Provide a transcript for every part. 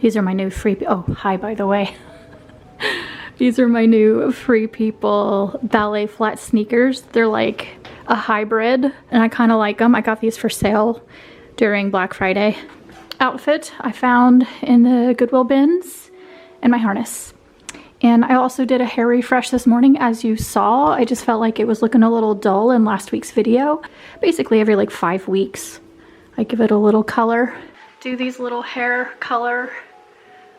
These are my new free, oh, hi, by the way. These are my new Free People ballet flat sneakers. They're like a hybrid and I kind of like them. I got these for sale during Black Friday. Outfit I found in the Goodwill bins and my harness. And I also did a hair refresh this morning, as you saw. I just felt like it was looking a little dull in last week's video. Basically every like 5 weeks, I give it a little color. Do these little hair color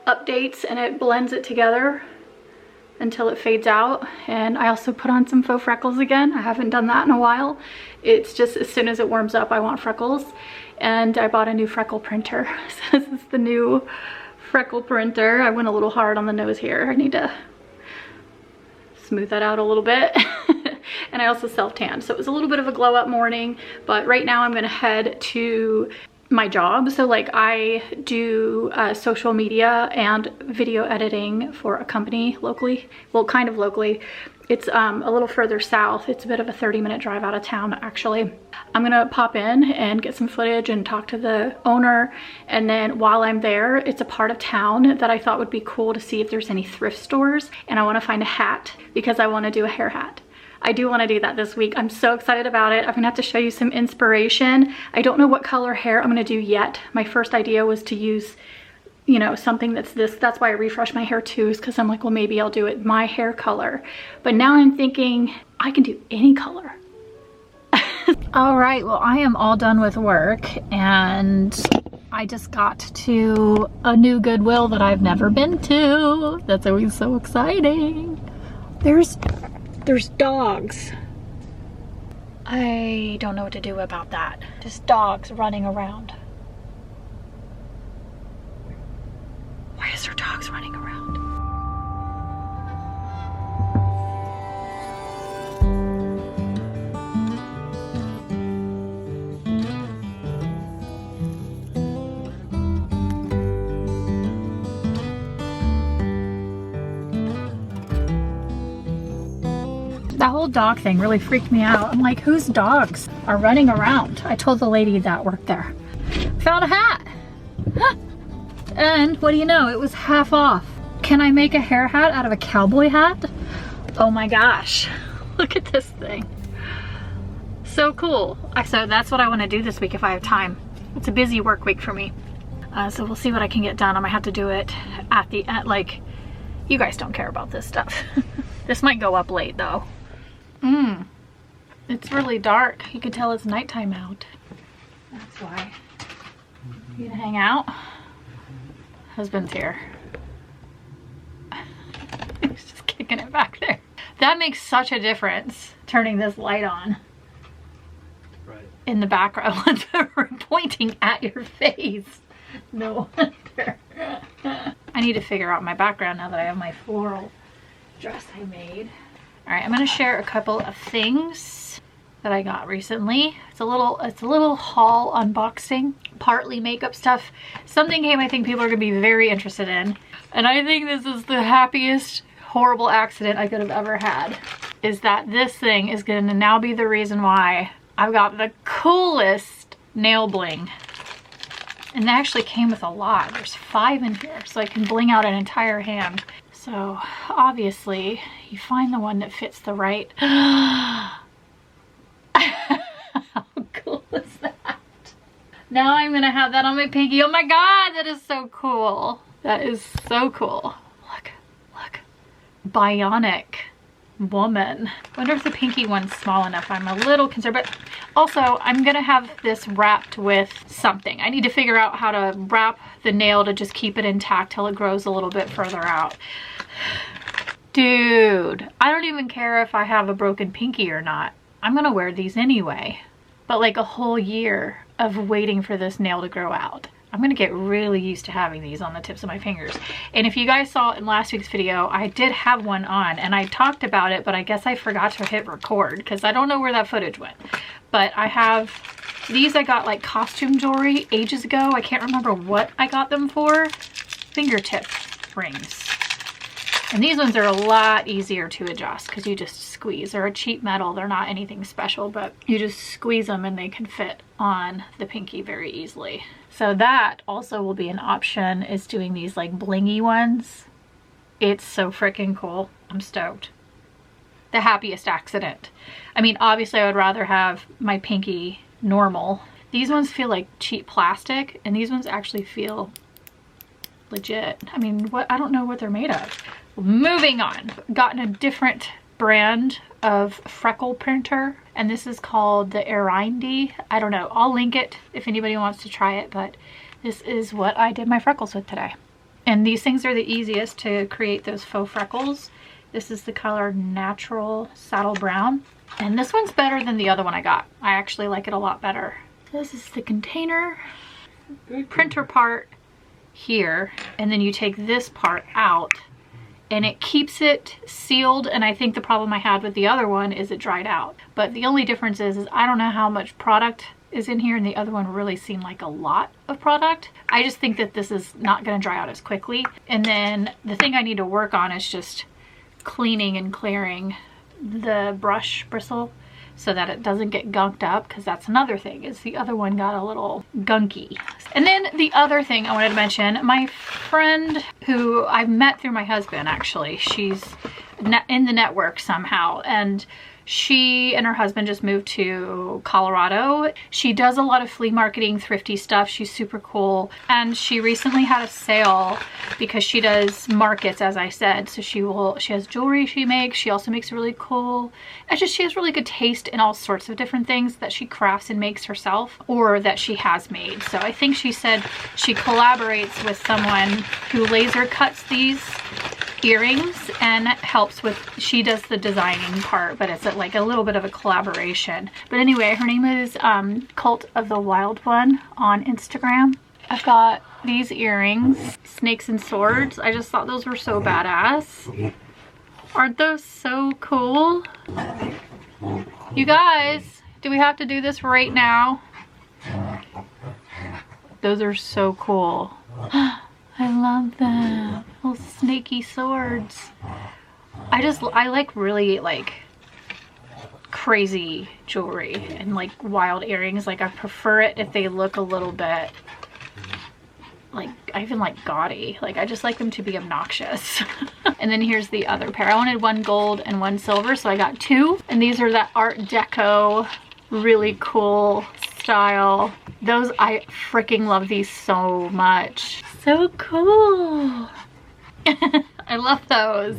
updates and it blends it together until it fades out. And I also put on some faux freckles again. I haven't done that in a while. It's just as soon as it warms up, I want freckles. And I bought a new freckle printer. So this is the new freckle printer. I went a little hard on the nose here. I need to smooth that out a little bit. And I also self-tanned. So it was a little bit of a glow up morning, but right now I'm gonna head to my job. So like I do social media and video editing for a company locally. Well, kind of locally. It's a little further south. It's a bit of a 30-minute drive out of town, actually. I'm gonna pop in and get some footage and talk to the owner. And then while I'm there, it's a part of town that I thought would be cool to see if there's any thrift stores. And I wanna find a hat because I wanna do a hair hat. I do want to do that this week. I'm so excited about it. I'm gonna have to show you some inspiration. I don't know what color hair I'm gonna do yet. My first idea was to use, you know, something that's this. That's why I refreshed my hair too, is because I'm like, well, maybe I'll do it my hair color. But now I'm thinking I can do any color. All right, well, I am all done with work and I just got to a new Goodwill that I've never been to. That's always so exciting. There's dogs. I don't know what to do about that. Just dogs running around. Why is there dogs running around? That whole dog thing really freaked me out. I'm like, whose dogs are running around? I told the lady that worked there. Found a hat. And what do you know? It was half off. Can I make a hair hat out of a cowboy hat? Oh my gosh. Look at this thing. So cool. So that's what I want to do this week if I have time. It's a busy work week for me. So we'll see what I can get done. I might have to do it at the end. Like, you guys don't care about this stuff. This might go up late though. It's really dark. You can tell it's nighttime out. That's why. You gonna hang out? Husband's here. He's just kicking it back there. That makes such a difference, turning this light on. Right. In the background. We're pointing at your face. No wonder. I need to figure out my background now that I have my floral dress I made. All right, I'm gonna share a couple of things that I got recently. It's a little haul unboxing, partly makeup stuff. Something came I think people are gonna be very interested in. And I think this is the happiest horrible accident I could have ever had, is that this thing is gonna now be the reason why I've got the coolest nail bling. And it actually came with a lot. There's 5 in here, so I can bling out an entire hand. So obviously you find the one that fits the right. How cool is that? Now I'm gonna have that on my pinky. Oh my God, that is so cool. That is so cool. Look, bionic woman. I wonder if the pinky one's small enough. I'm a little concerned, but also I'm gonna have this wrapped with something. I need to figure out how to wrap the nail to just keep it intact till it grows a little bit further out. Dude, I don't even care if I have a broken pinky or not. I'm gonna wear these anyway. But like a whole year of waiting for this nail to grow out. I'm gonna get really used to having these on the tips of my fingers. And if you guys saw in last week's video, I did have one on and I talked about it, but I guess I forgot to hit record because I don't know where that footage went. But I have these. I got like costume jewelry ages ago. I can't remember what I got them for. Fingertip rings. And these ones are a lot easier to adjust because you just squeeze. They're a cheap metal. They're not anything special, but you just squeeze them and they can fit on the pinky very easily. So that also will be an option, is doing these like blingy ones. It's so freaking cool. I'm stoked. The happiest accident. I mean, obviously I would rather have my pinky normal. These ones feel like cheap plastic, and these ones actually feel legit. I mean, what, I don't know what they're made of. Moving on, gotten a different brand of freckle printer, and this is called the Erindi. I don't know, I'll link it if anybody wants to try it, but this is what I did my freckles with today. And these things are the easiest to create those faux freckles. This is the color Natural Saddle Brown, and this one's better than the other one I got. I actually like it a lot better. This is the container, printer part here, and then you take this part out and it keeps it sealed. And I think the problem I had with the other one is it dried out. But the only difference is I don't know how much product is in here, and the other one really seemed like a lot of product. I just think that this is not going to dry out as quickly. And then the thing I need to work on is just cleaning and clearing the brush bristle so that it doesn't get gunked up, because that's another thing, is the other one got a little gunky. And then the other thing I wanted to mention, my friend who I met through my husband, actually, she's in the network somehow, and she and her husband just moved to Colorado. She does a lot of flea marketing, thrifty stuff. She's super cool. And she recently had a sale because she does markets, as I said. So she has jewelry she makes. She also makes really cool, she has really good taste in all sorts of different things that she crafts and makes herself, or that she has made. So I think she said she collaborates with someone who laser cuts these earrings and helps with, she does the designing part, but it's like a little bit of a collaboration. But anyway, her name is Cult of the Wild One on Instagram. I've got these earrings, snakes and swords. I just thought those were so badass. Aren't those so cool? You guys, do we have to do this right now? Those are so cool. I love them. Little snaky swords. I like really like crazy jewelry and like wild earrings. Like I prefer it if they look a little bit like, I even like gaudy. Like I just like them to be obnoxious. And then here's the other pair. I wanted one gold and one silver, so I got two. And these are that Art Deco, really cool style. Those, I freaking love these so much. So cool. I love those.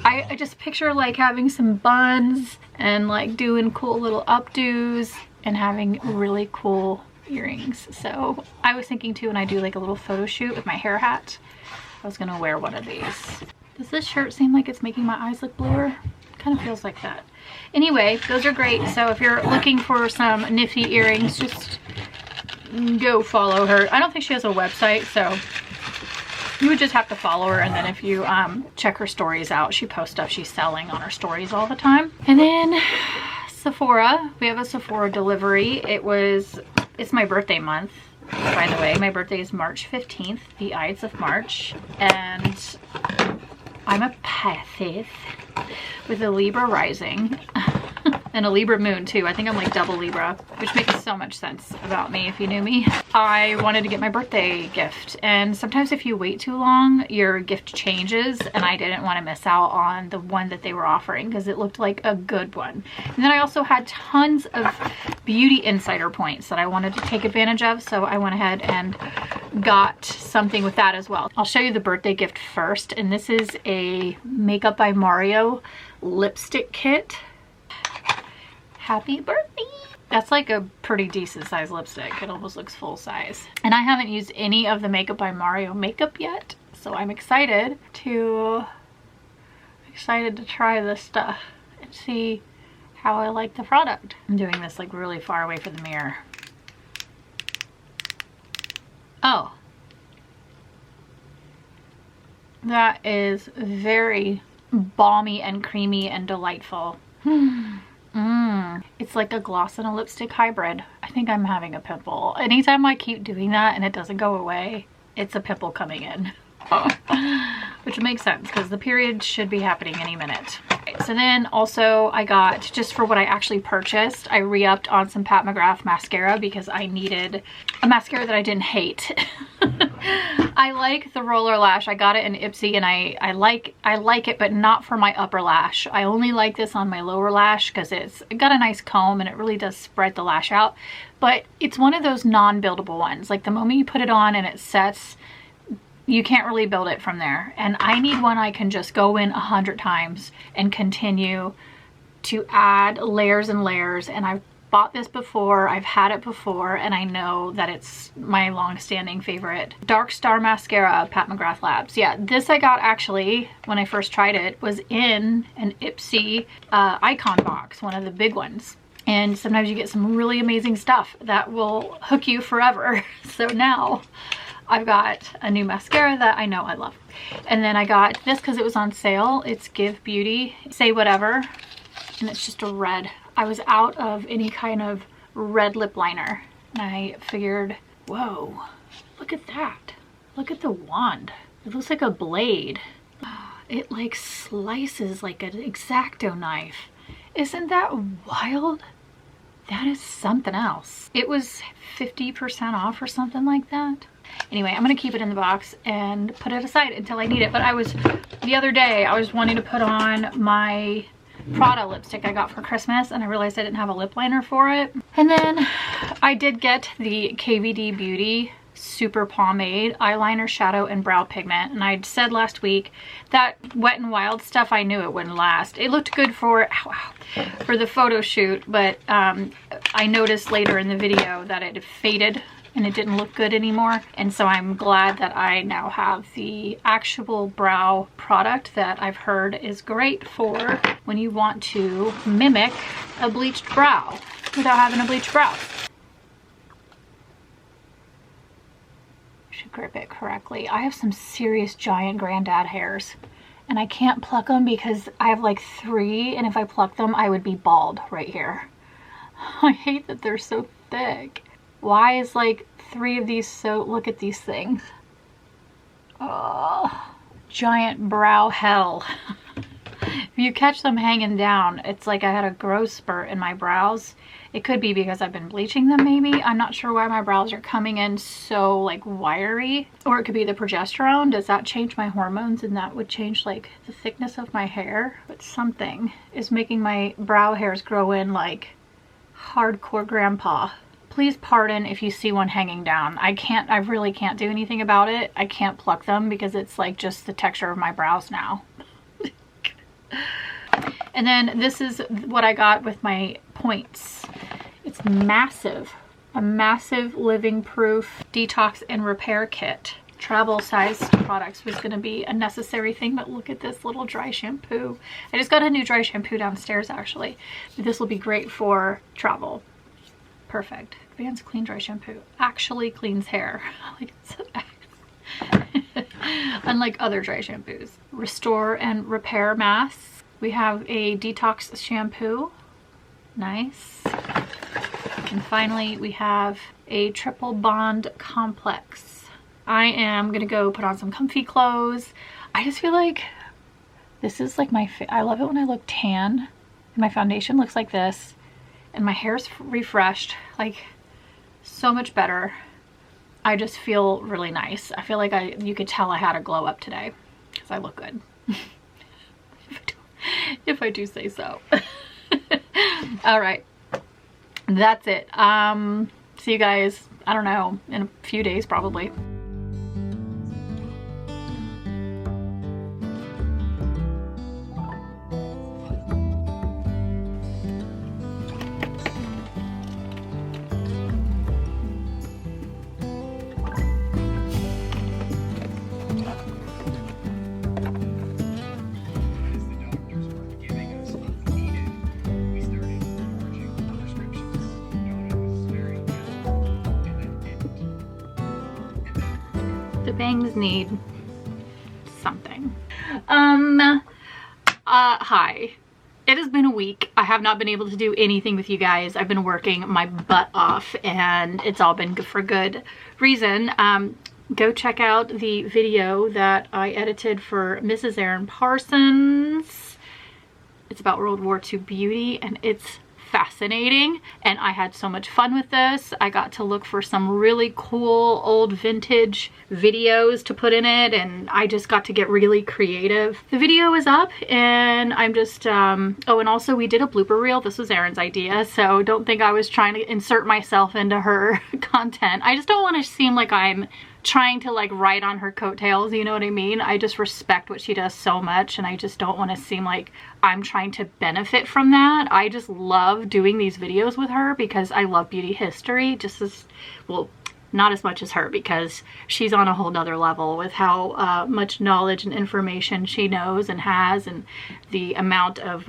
I just picture like having some buns and like doing cool little updos and having really cool earrings. So I was thinking too, when I do like a little photo shoot with my hair hat, I was gonna wear one of these. Does this shirt seem like it's making my eyes look bluer? Kind of feels like that. Anyway, those are great. So if you're looking for some nifty earrings, just go follow her. I don't think she has a website, so you would just have to follow her, and then if you check her stories out, she posts stuff she's selling on her stories all the time. And then Sephora, we have a Sephora delivery. It's my birthday month, by the way. My birthday is March 15th, the Ides of March, and I'm a Pisces with a Libra rising and a Libra moon too. I think I'm like double Libra, which makes so much sense about me if you knew me. I wanted to get my birthday gift, and sometimes if you wait too long, your gift changes, and I didn't want to miss out on the one that they were offering because it looked like a good one. And then I also had tons of beauty insider points that I wanted to take advantage of, so I went ahead and got something with that as well. I'll show you the birthday gift first, and this is a Makeup by Mario lipstick kit. Happy birthday! That's like a pretty decent size lipstick. It almost looks full size. And I haven't used any of the Makeup by Mario makeup yet, so I'm excited to try this stuff and see how I like the product. I'm doing this like really far away from the mirror. Oh. That is very balmy and creamy and delightful. It's like a gloss and a lipstick hybrid. I think I'm having a pimple. Anytime I keep doing that and it doesn't go away, it's a pimple coming in. Which makes sense because the period should be happening any minute. Okay, So then also I got, just for what I actually purchased, I re-upped on some Pat McGrath mascara because I needed a mascara that I didn't hate. I like the roller lash. I got it in Ipsy and I like it, but not for my upper lash. I only like this on my lower lash because it got a nice comb and it really does spread the lash out. But it's one of those non-buildable ones. Like the moment you put it on and it sets, you can't really build it from there. And I need one I can just go in 100 times and continue to add layers and layers. And I've bought this before, I've had it before, and I know that it's my long-standing favorite. Dark Star Mascara, Pat McGrath Labs. Yeah, this I got actually, when I first tried it, was in an Ipsy icon box, one of the big ones. And sometimes you get some really amazing stuff that will hook you forever. So now I've got a new mascara that I know I love. And then I got this because it was on sale. It's Give Beauty Say Whatever, and it's just a red. I was out of any kind of red lip liner, and I figured, whoa, look at that. Look at the wand. It looks like a blade. It like slices like an X-Acto knife. Isn't that wild? That is something else. It was 50% off or something like that. Anyway, I'm gonna keep it in the box and put it aside until I need it. But the other day, I was wanting to put on my Prada lipstick I got for Christmas, and I realized I didn't have a lip liner for it. And then I did get the KVD Beauty Super Pomade eyeliner, shadow, and brow pigment. And I said last week that Wet n Wild stuff, I knew it wouldn't last. It looked good for the photo shoot, but I noticed later in the video that it had faded and it didn't look good anymore. And so I'm glad that I now have the actual brow product that I've heard is great for when you want to mimic a bleached brow without having a bleached brow. Should grip it correctly. I have some serious giant granddad hairs and I can't pluck them because I have like 3, and if I pluck them I would be bald right here. I hate that they're so thick. Why is like 3 of these so, look at these things. Oh, giant brow hell. If you catch them hanging down, it's like I had a growth spurt in my brows. It could be because I've been bleaching them maybe. I'm not sure why my brows are coming in so like wiry. Or it could be the progesterone. Does that change my hormones and that would change like the thickness of my hair? But something is making my brow hairs grow in like hardcore grandpa. Please pardon if you see one hanging down. I really can't do anything about it. I can't pluck them because it's like just the texture of my brows now. And then this is what I got with my points. It's massive. A massive living proof detox and repair kit. Travel sized products was going to be a necessary thing, but look at this little dry shampoo. I just got a new dry shampoo downstairs actually. This will be great for travel. Perfect. Advanced Clean Dry Shampoo actually cleans hair. Like unlike other dry shampoos. Restore and repair masks. We have a detox shampoo. Nice. And finally we have a triple bond complex. I am gonna go put on some comfy clothes. I just feel like this is like I love it when I look tan and my foundation looks like this and my hair's refreshed, like so much better. I just feel really nice. I feel like you could tell I had a glow up today because I look good. If I do say so. All right, that's it. See you guys, I don't know, in a few days probably. The bangs need something. Hi. It has been a week. I have not been able to do anything with you guys. I've been working my butt off and it's all been for good reason. Go check out the video that I edited for Mrs. Aaron Parsons. It's about World War II beauty, and it's fascinating, and I had so much fun with this. I got to look for some really cool old vintage videos to put in it, and I just got to get really creative. The video is up, and I'm just oh, and also we did a blooper reel. This was Erin's idea, so don't think I was trying to insert myself into her content. I just don't want to seem like I'm trying to like ride on her coattails, you know what I mean? I just respect what she does so much, and I just don't want to seem like I'm trying to benefit from that. I just love doing these videos with her because I love beauty history just as, well, not as much as her, because she's on a whole nother level with how much knowledge and information she knows and has, and the amount of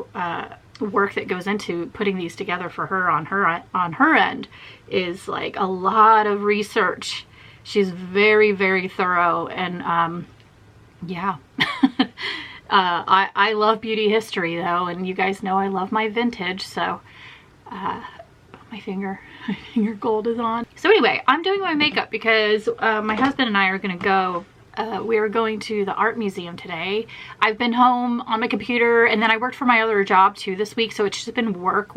work that goes into putting these together for her on her end is like a lot of research. She's very, very thorough, and yeah. I love beauty history though, and you guys know I love my vintage, so my finger gold is on. So anyway, I'm doing my makeup because my husband and I are gonna go. We are going to the art museum today. I've been home on my computer, and then I worked for my other job too this week, so it's just been work,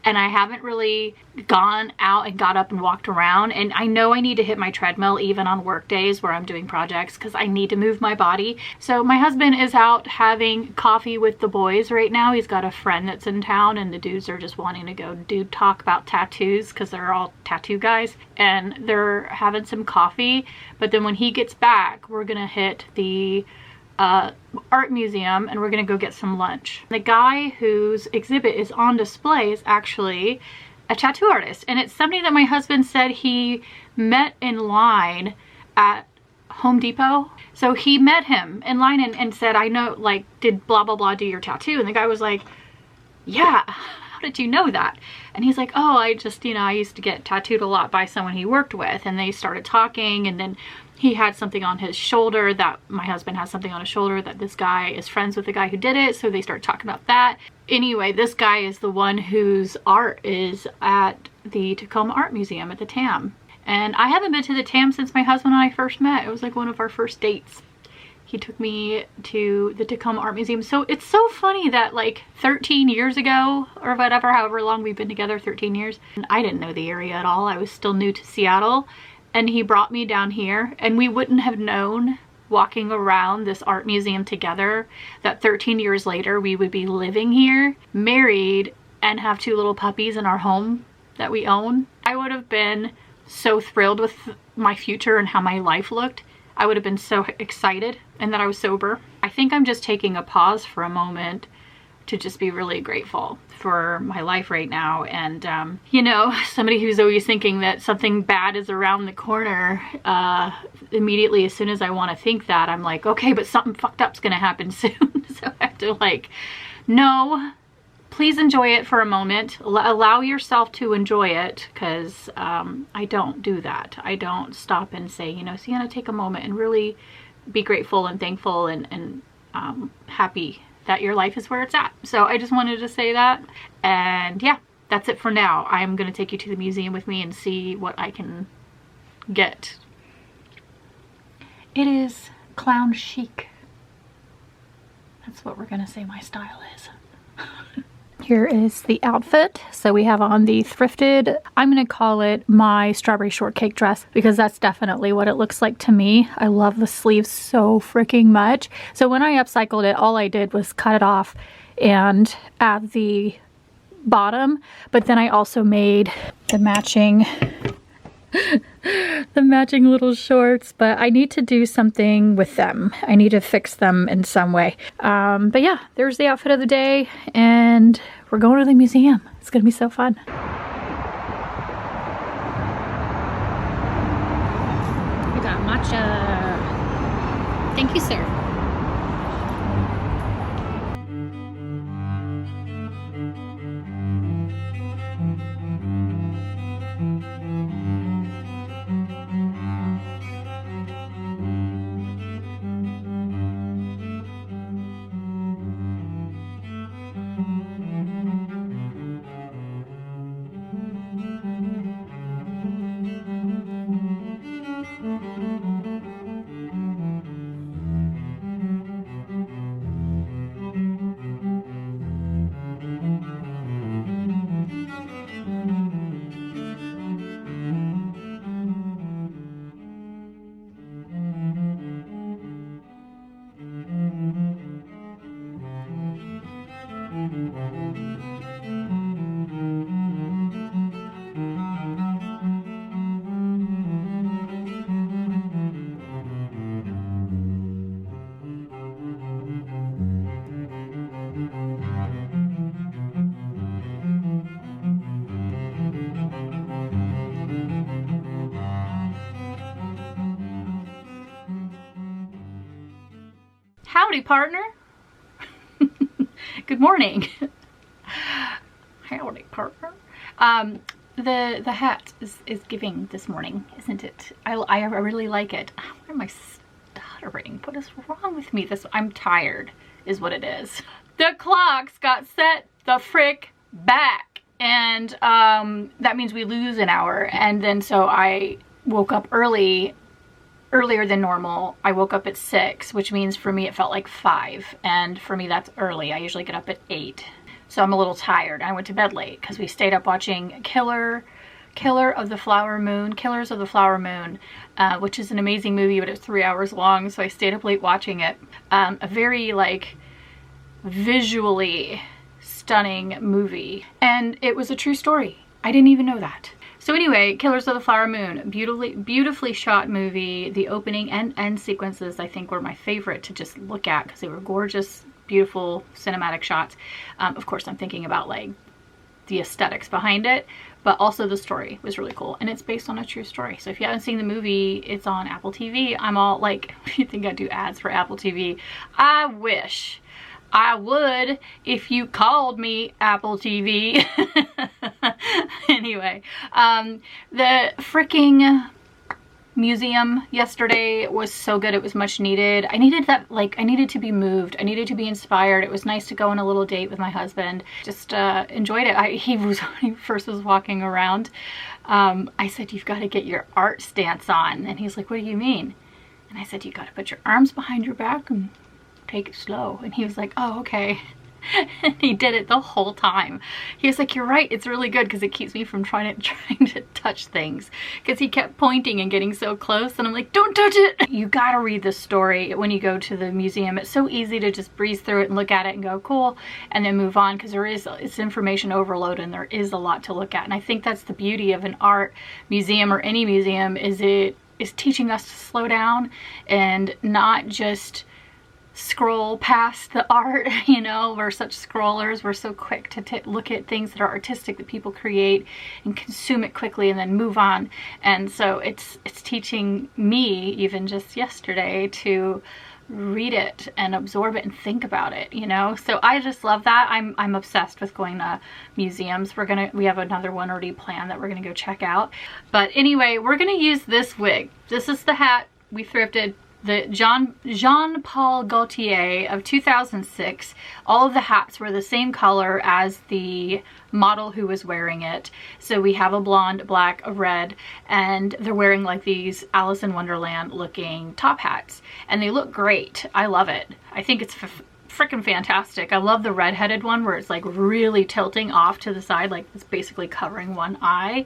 and I haven't really gone out and got up and walked around. And I know I need to hit my treadmill even on work days where I'm doing projects, because I need to move my body. So my husband is out having coffee with the boys right now. He's got a friend that's in town, and the dudes are just wanting to go dude talk about tattoos because they're all tattoo guys, and they're having some coffee. But then when he gets back, we're gonna hit the art museum, and we're gonna go get some lunch. The guy whose exhibit is on display is actually a tattoo artist, and it's somebody that my husband said he met in line at Home Depot. So he met him in line and said, I know, like, did blah blah blah do your tattoo? And the guy was like, yeah, how did you know that? And he's like, oh, I just, you know, I used to get tattooed a lot by someone he worked with. And they started talking, and then he had something on his shoulder that my husband has something on his shoulder that this guy is friends with the guy who did it. So they started talking about that. Anyway, this guy is the one whose art is at the Tacoma Art Museum at the TAM. And I haven't been to the TAM since my husband and I first met. It was like one of our first dates. He took me to the Tacoma Art Museum. So it's so funny that like 13 years ago or whatever, however long we've been together, 13 years, and I didn't know the area at all. I was still new to Seattle, and he brought me down here, and we wouldn't have known walking around this art museum together that 13 years later we would be living here, married, and have 2 little puppies in our home that we own. I would have been so thrilled with my future and how my life looked. I would have been so excited, and that I was sober. I think I'm just taking a pause for a moment to just be really grateful for my life right now. And you know, somebody who's always thinking that something bad is around the corner, immediately as soon as I want to think that, I'm like, okay, but something fucked up's gonna happen soon. So I have to like, no, please enjoy it for a moment. Allow yourself to enjoy it, because I don't do that. I don't stop and say, you know, Seanna, take a moment and really be grateful and thankful and happy that your life is where it's at. So I just wanted to say that. And yeah, that's it for now. I'm gonna take you to the museum with me and see what I can get. It is clown chic. That's what we're gonna say my style is. Here is the outfit. So we have on the thrifted, I'm gonna call it my strawberry shortcake dress, because that's definitely what it looks like to me. I love the sleeves so freaking much. So when I upcycled it, all I did was cut it off and add the bottom, but then I also made the matching the matching little shorts, but I need to do something with them. I need to fix them in some way. But yeah, there's the outfit of the day, and we're going to the museum. It's gonna be so fun. We got matcha. Thank you, sir. Howdy, partner. Good morning. Howdy, partner. The hat is giving this morning, isn't it? I really like it. Why am I stuttering? What is wrong with me? I'm tired is what it is. The clocks got set the frick back, and that means we lose an hour. And then so I woke up earlier than normal. I woke up at 6, which means for me it felt like 5, and for me that's early. I usually get up at 8, so I'm a little tired. I went to bed late because we stayed up watching Killers of the Flower Moon, which is an amazing movie, but it's 3 hours long, so I stayed up late watching it. A very like visually stunning movie, and it was a true story. I didn't even know that. So anyway, Killers of the Flower Moon, beautifully shot movie. The opening and end sequences I think were my favorite to just look at because they were gorgeous, beautiful cinematic shots. Of course, I'm thinking about like the aesthetics behind it, but also the story was really cool, and it's based on a true story. So if you haven't seen the movie, it's on Apple TV. I'm all like, you think I do ads for Apple TV? I wish I would if you called me Apple TV. Anyway, the freaking museum yesterday was so good. It was much needed. I needed that, like, I needed to be moved. I needed to be inspired. It was nice to go on a little date with my husband. Just enjoyed it. When he first was walking around, I said, you've got to get your art stance on. And he's like, what do you mean? And I said, you got to put your arms behind your back and take it slow. And he was like, oh, okay. And he did it the whole time. He was like, you're right, it's really good because it keeps me from trying to touch things, because he kept pointing and getting so close, and I'm like, don't touch it. You gotta read the story when you go to the museum. It's so easy to just breeze through it and look at it and go cool and then move on, because it's information overload and there is a lot to look at. And I think that's the beauty of an art museum, or any museum, is it is teaching us to slow down and not just scroll past the art. You know, we're such scrollers. We're so quick to look at things that are artistic that people create and consume it quickly and then move on. And so it's teaching me, even just yesterday, to read it and absorb it and think about it, you know. So I just love that. I'm obsessed with going to museums. We have another one already planned that we're gonna go check out. But anyway, we're gonna use this wig. This is the hat we thrifted, the Jean-Paul Gaultier of 2006. All of the hats were the same color as the model who was wearing it. So we have a blonde, black, a red, and they're wearing like these Alice in Wonderland looking top hats, and they look great. I love it. I think it's freaking fantastic. I love the red-headed one where it's like really tilting off to the side, like it's basically covering one eye.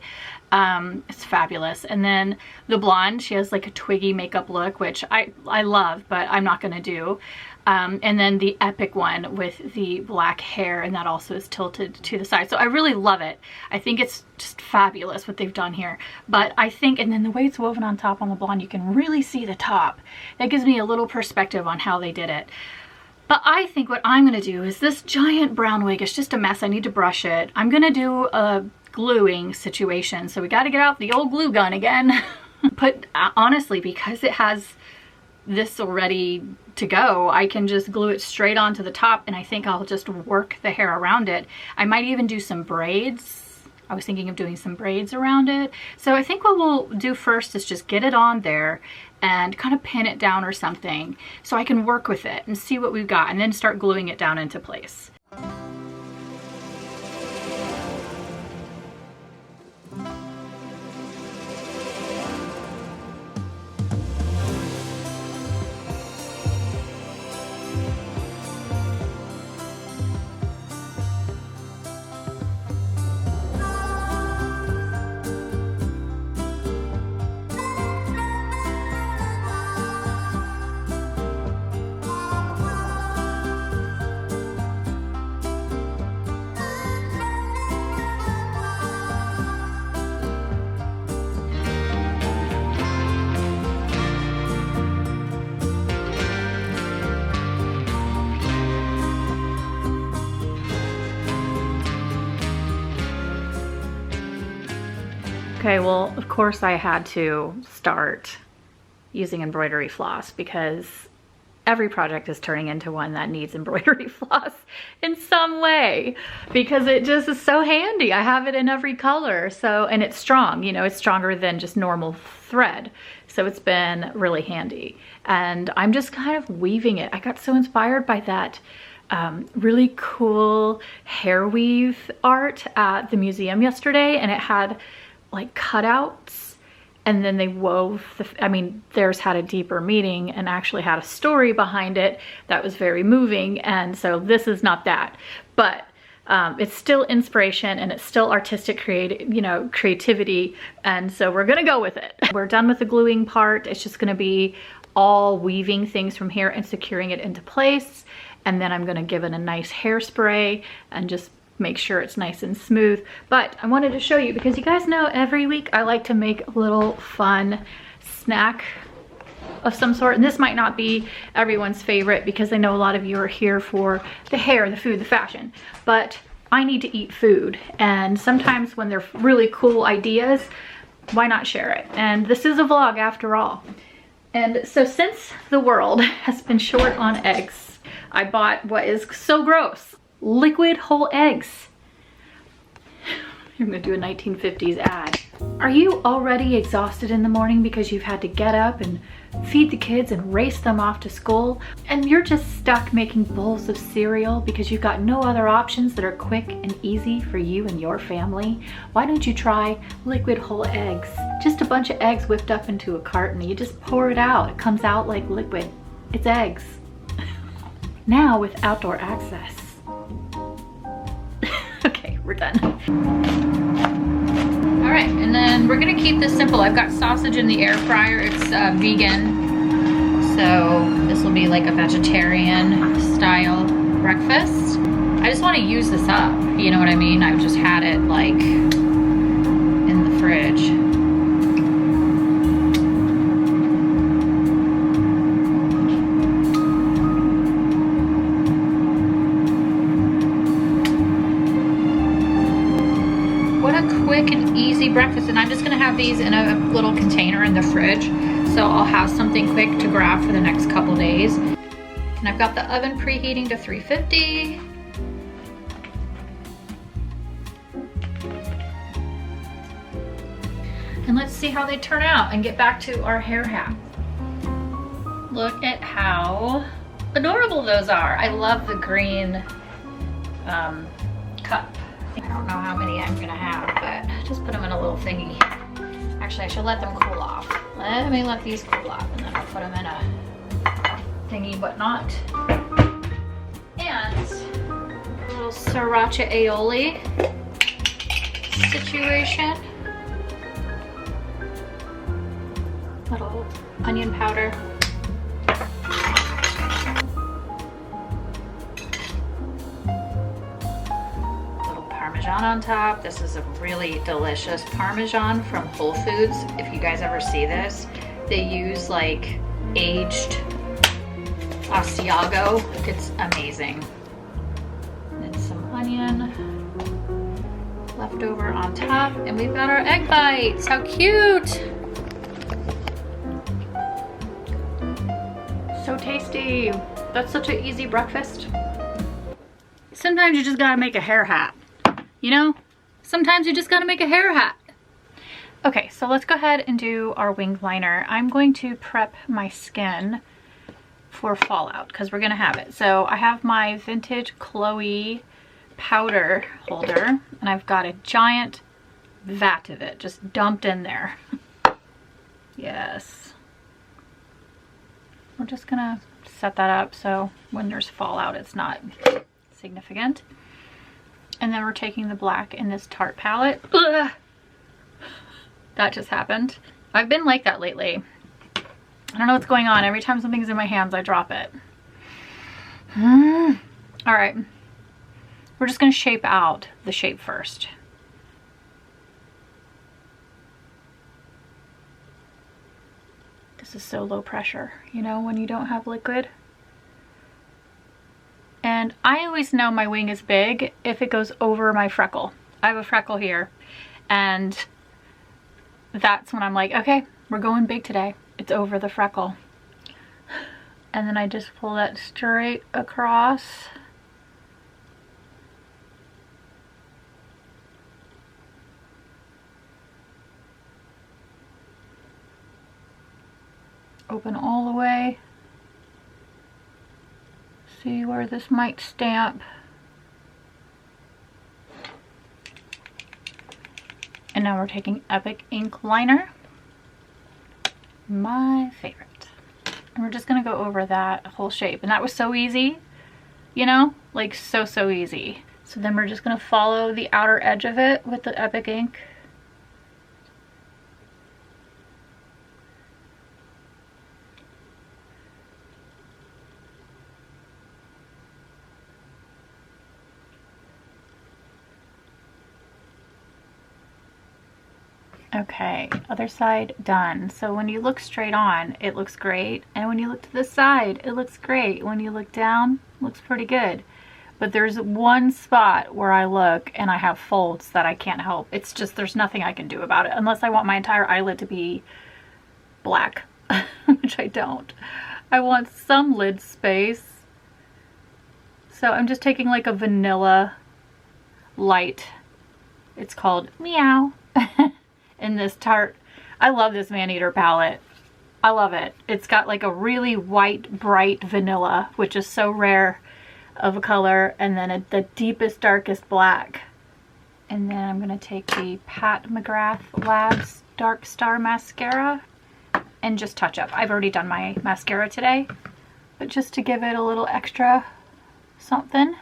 It's fabulous. And then the blonde, she has like a twiggy makeup look, which I love, but I'm not gonna do. And then the epic one with the black hair, and that also is tilted to the side. So I really love it. I think it's just fabulous what they've done here. But I think, and then the way it's woven on top on the blonde, you can really see the top. That gives me a little perspective on how they did it. But I think what I'm gonna do is, this giant brown wig is just a mess. I need to brush it. I'm gonna do a gluing situation. So we got to get out the old glue gun again. But honestly, because it has this already to go, I can just glue it straight onto the top, and I think I'll just work the hair around it. I might even do some braids. I was thinking of doing some braids around it. So I think what we'll do first is just get it on there and kind of pin it down or something so I can work with it and see what we've got, and then start gluing it down into place. Okay, well, of course I had to start using embroidery floss because every project is turning into one that needs embroidery floss in some way because it just is so handy. I have it in every color. So, and it's strong, you know, it's stronger than just normal thread. So it's been really handy. And I'm just kind of weaving it. I got so inspired by that really cool hair weave art at the museum yesterday, and it had like cutouts, and then they wove I mean, theirs had a deeper meaning and actually had a story behind it that was very moving. And so this is not that, but it's still inspiration and it's still artistic creativity. And so we're gonna go with it. We're done with the gluing part. It's just gonna be all weaving things from here and securing it into place. And then I'm gonna give it a nice hairspray and just make sure it's nice and smooth. But I wanted to show you because you guys know every week I like to make a little fun snack of some sort. And this might not be everyone's favorite because I know a lot of you are here for the hair, the food, the fashion, but I need to eat food. And sometimes when they're really cool ideas, why not share it? And this is a vlog after all. And so since the world has been short on eggs, I bought what is so gross, liquid whole eggs. I'm gonna do a 1950s ad. Are you already exhausted in the morning because you've had to get up and feed the kids and race them off to school? And you're just stuck making bowls of cereal because you've got no other options that are quick and easy for you and your family? Why don't you try liquid whole eggs? Just a bunch of eggs whipped up into a carton. You just pour it out. It comes out like liquid. It's eggs. Now with outdoor access. Okay, we're done. All right, and then we're gonna keep this simple. I've got sausage in the air fryer. It's vegan, so this will be like a vegetarian style breakfast. I just wanna use this up, you know what I mean? I've just had it like in the fridge. Quick and easy breakfast, and I'm just gonna have these in a little container in the fridge, so I'll have something quick to grab for the next couple days. And I've got the oven preheating to 350. And let's see how they turn out and get back to our hair hat. Look at how adorable those are. I love the green cup. I don't know how many I'm gonna have, but just put them in a little thingy. Actually, I should let them cool off. Let me let these cool off, and then I'll put them in a thingy, whatnot. And a little sriracha aioli situation. Little onion powder. Parmesan on top. This is a really delicious Parmesan from Whole Foods. If you guys ever see this, they use like aged Asiago. It's amazing. And then some onion left over on top, and we've got our egg bites. How cute! So tasty. That's such an easy breakfast. Sometimes you just gotta make a hair hat. You know, sometimes you just gotta make a hair hat. Okay, so let's go ahead and do our wing liner. I'm going to prep my skin for fallout because we're gonna have it. So I have my vintage Chloe powder holder, and I've got a giant vat of it just dumped in there. Yes. We're just gonna set that up so when there's fallout, it's not significant. And then we're taking the black in this Tarte palette. Ugh. That just happened. I've been like that lately. I don't know what's going on. Every time something's in my hands, I drop it. All right. We're just gonna shape out the shape first. This is so low pressure, you know, when you don't have liquid. And I always know my wing is big if it goes over my freckle. I have a freckle here, and that's when I'm like, okay, we're going big today. It's over the freckle. And then I just pull that straight across. Open all the way. See where this might stamp. And now we're taking Epic ink liner. My favorite. And we're just gonna go over that whole shape. And that was so easy, you know, like so easy. So then we're just gonna follow the outer edge of it with the Epic ink. Okay, other side done. So when you look straight on, it looks great. And when you look to the side, it looks great. When you look down, it looks pretty good. But there's one spot where I look and I have folds that I can't help. It's just, there's nothing I can do about it unless I want my entire eyelid to be black, which I don't. I want some lid space. So I'm just taking like a vanilla light. It's called Meow. In this Tarte. I love this Maneater palette. I love it. It's got like a really white, bright vanilla, which is so rare of a color, and then the deepest, darkest black. And then I'm going to take the Pat McGrath Labs Dark Star Mascara and just touch up. I've already done my mascara today, but just to give it a little extra something.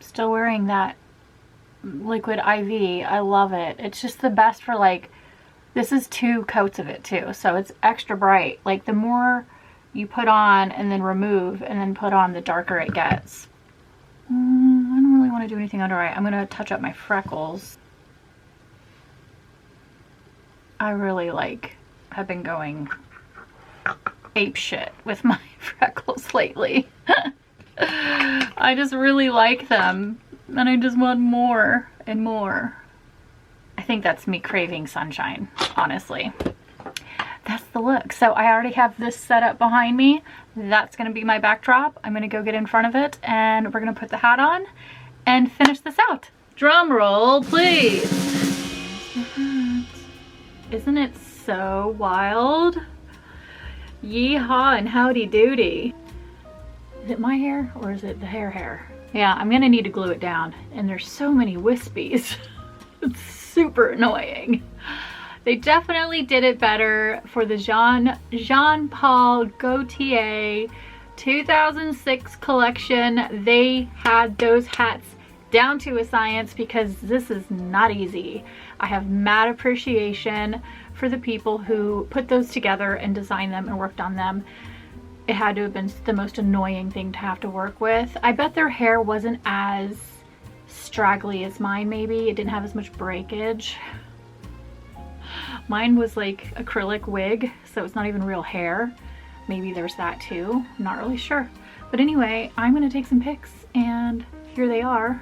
Still wearing that liquid IV. I love it. It's just the best for like, this is 2 coats of it too, so it's extra bright. Like the more you put on and then remove and then put on, the darker it gets. I don't really want to do anything under eye. I'm going to touch up my freckles. I really have been going ape shit with my freckles lately. I just really like them. And I just want more and more. I think that's me craving sunshine, honestly. That's the look. So I already have this set up behind me. That's gonna be my backdrop. I'm gonna go get in front of it and we're gonna put the hat on and finish this out. Drum roll, please. Isn't it so wild? Yeehaw and howdy doody. Is it my hair or is it the hair? Yeah, I'm gonna need to glue it down. And there's so many wispies. It's super annoying. They definitely did it better for the Jean-Paul Gaultier 2006 collection. They had those hats down to a science because this is not easy. I have mad appreciation for the people who put those together and designed them and worked on them. It had to have been the most annoying thing to have to work with. I bet their hair wasn't as straggly as mine maybe. It didn't have as much breakage. Mine was like acrylic wig, so it's not even real hair. Maybe there's that too. I'm not really sure. But anyway, I'm gonna take some pics and here they are.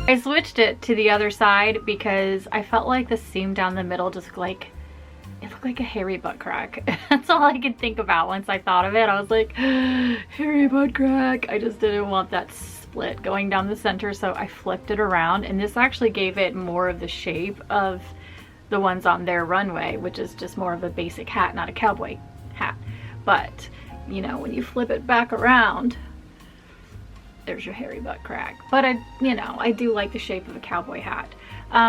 I switched it to the other side because I felt like the seam down the middle just like, it looked like a hairy butt crack. That's all I could think about once I thought of it. I was like, hairy butt crack. I just didn't want that split going down the center, so I flipped it around, and this actually gave it more of the shape of the ones on their runway, which is just more of a basic hat, not a cowboy hat. But, you know, when you flip it back around, there's your hairy butt crack. But I do like the shape of a cowboy hat.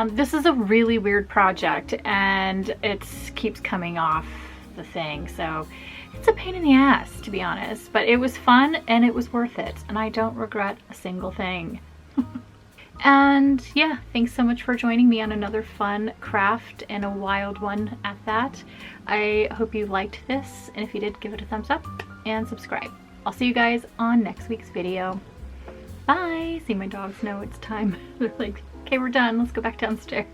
This is a really weird project and it keeps coming off the thing, so it's a pain in the ass, to be honest, but it was fun and it was worth it, and I don't regret a single thing. And yeah, thanks so much for joining me on another fun craft, and a wild one at that. I hope you liked this, and if you did, give it a thumbs up and subscribe. I'll see you guys on next week's video. Bye! See, my dogs know it's time. They're like, okay, we're done, let's go back downstairs.